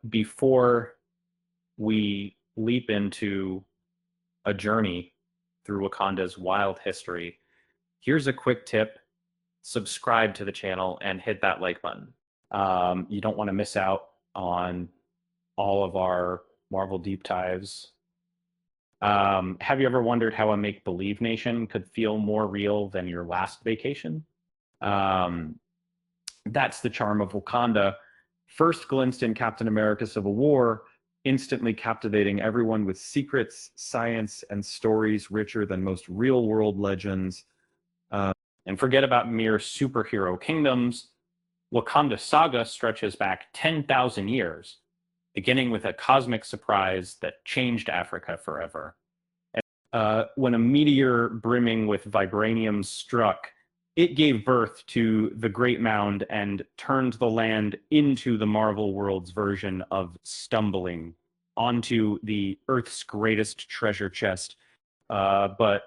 Before we leap into a journey through Wakanda's wild history, here's a quick tip: subscribe to the channel and hit that like button. You don't want to miss out on all of our Marvel deep dives. Have you ever wondered how a make-believe nation could feel more real than your last vacation? Um, that's the charm of Wakanda. First glimpsed in Captain America Civil War, instantly captivating everyone with secrets, science, and stories richer than most real world legends. Uh, and forget about mere superhero kingdoms. Wakanda saga stretches back 10,000 years, beginning with a cosmic surprise that changed Africa forever. When a meteor brimming with vibranium struck, it gave birth to the Great Mound and turned the land into the Marvel World's version of stumbling onto the Earth's greatest treasure chest. But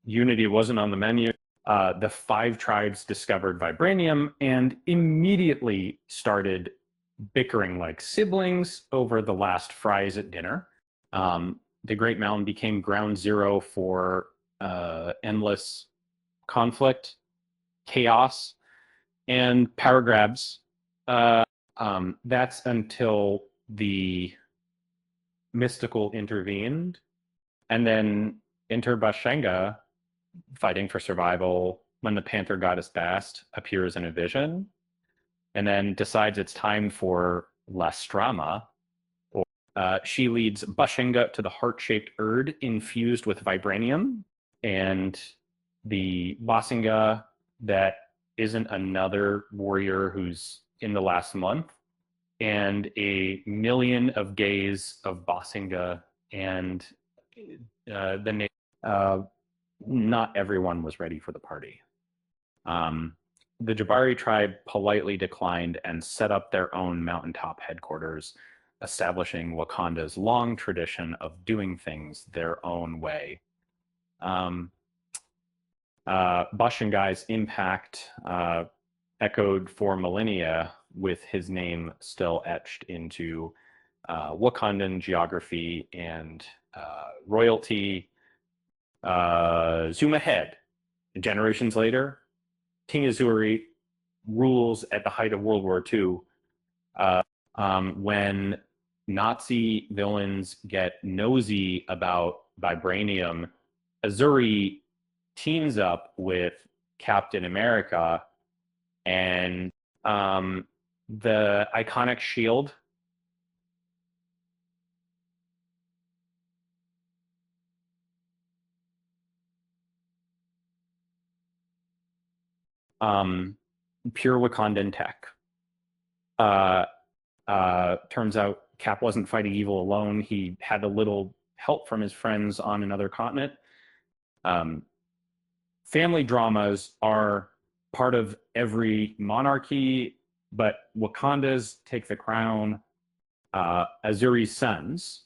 Unity wasn't on the menu. The five tribes discovered vibranium and immediately started bickering like siblings over the last fries at dinner. The Great Mountain became ground zero for endless conflict, chaos, and power grabs. That's until the mystical intervened, and then enter Bashenga, fighting for survival when the Panther goddess Bast appears in a vision, and then decides it's time for less drama. She leads Bashenga to the heart-shaped Erd infused with vibranium, and the Basinga that isn't another warrior who's in the last month, and a million of gays of Basinga, and the not everyone was ready for the party. The Jabari tribe politely declined and set up their own mountaintop headquarters, establishing Wakanda's long tradition of doing things their own way. Bashangai's impact echoed for millennia, with his name still etched into Wakandan geography and royalty. Zoom ahead. Generations later, King Azuri rules at the height of World War II, when Nazi villains get nosy about vibranium. Azuri teams up with Captain America, and the iconic shield. Um, Pure Wakandan tech. Uh, Turns out Cap wasn't fighting evil alone. He had a little help from his friends on another continent. Um, Family dramas are part of every monarchy, but Wakanda's take the crown. Azuri's sons,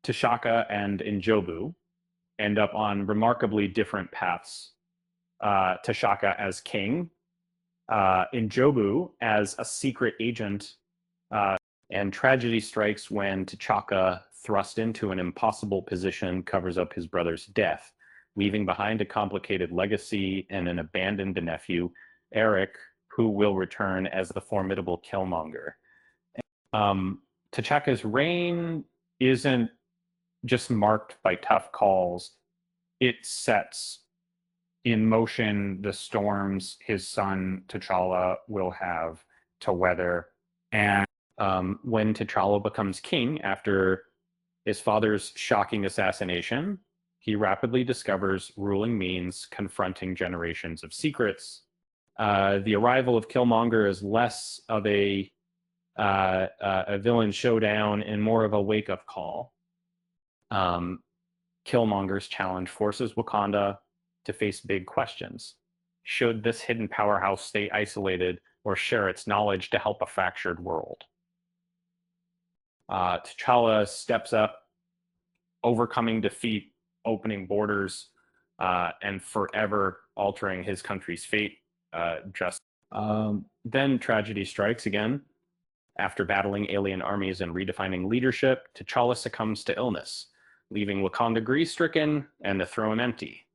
T'Chaka and Njobu, end up on remarkably different paths. T'Chaka as king, Njobu as a secret agent, and tragedy strikes when T'Chaka, thrust into an impossible position, covers up his brother's death, leaving behind a complicated legacy and an abandoned nephew, Eric, who will return as the formidable Killmonger. T'Chaka's reign isn't just marked by tough calls, it sets in motion the storms his son T'Challa will have to weather. And when T'Challa becomes king after his father's shocking assassination, he rapidly discovers ruling means confronting generations of secrets. The arrival of Killmonger is less of a villain showdown and more of a wake-up call. Killmonger's challenge forces Wakanda to face big questions. Should this hidden powerhouse stay isolated or share its knowledge to help a fractured world? T'Challa steps up, overcoming defeat, opening borders, and forever altering his country's fate. Then tragedy strikes again. After battling alien armies and redefining leadership, T'Challa succumbs to illness, leaving Wakanda grief-stricken and the throne empty.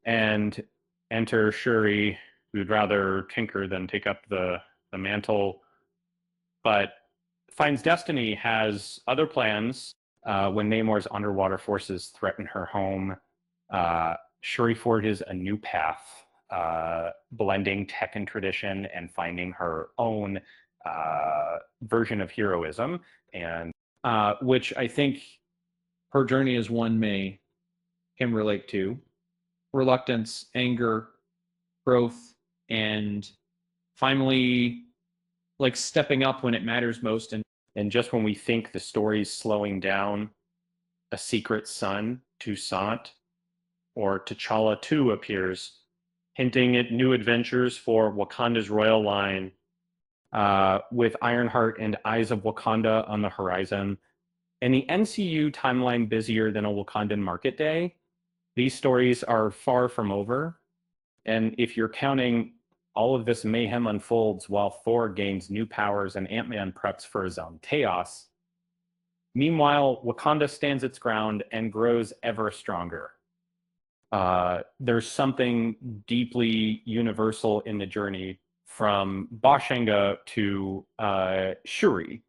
And enter Shuri, who'd rather tinker than take up the mantle, but finds Destiny has other plans when Namor's underwater forces threaten her home. Shuri forges a new path, blending tech and tradition and finding her own version of heroism, and which I think her journey as one may can relate to. Reluctance, anger, growth, and finally like stepping up when it matters most. And just when we think the story's slowing down, a secret son, Toussaint, or T'Challa 2 appears, hinting at new adventures for Wakanda's royal line, with Ironheart and Eyes of Wakanda on the horizon. And the MCU timeline busier than a Wakandan market day, these stories are far from over. And if you're counting, all of this mayhem unfolds while Thor gains new powers and Ant-Man preps for his own chaos. Meanwhile, Wakanda stands its ground and grows ever stronger. There's something deeply universal in the journey from Bashanga to Shuri.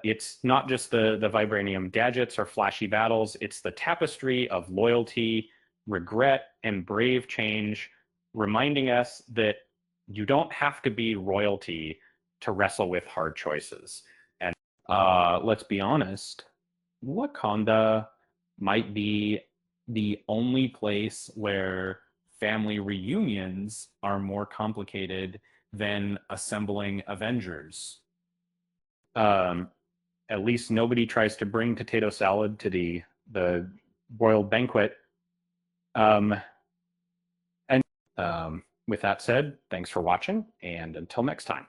It's not just the vibranium gadgets or flashy battles, it's the tapestry of loyalty, regret, and brave change, reminding us that you don't have to be royalty to wrestle with hard choices. And let's be honest, Wakanda might be the only place where family reunions are more complicated than assembling Avengers. Um, at least nobody tries to bring potato salad to the royal banquet. And with that said, thanks for watching, and until next time.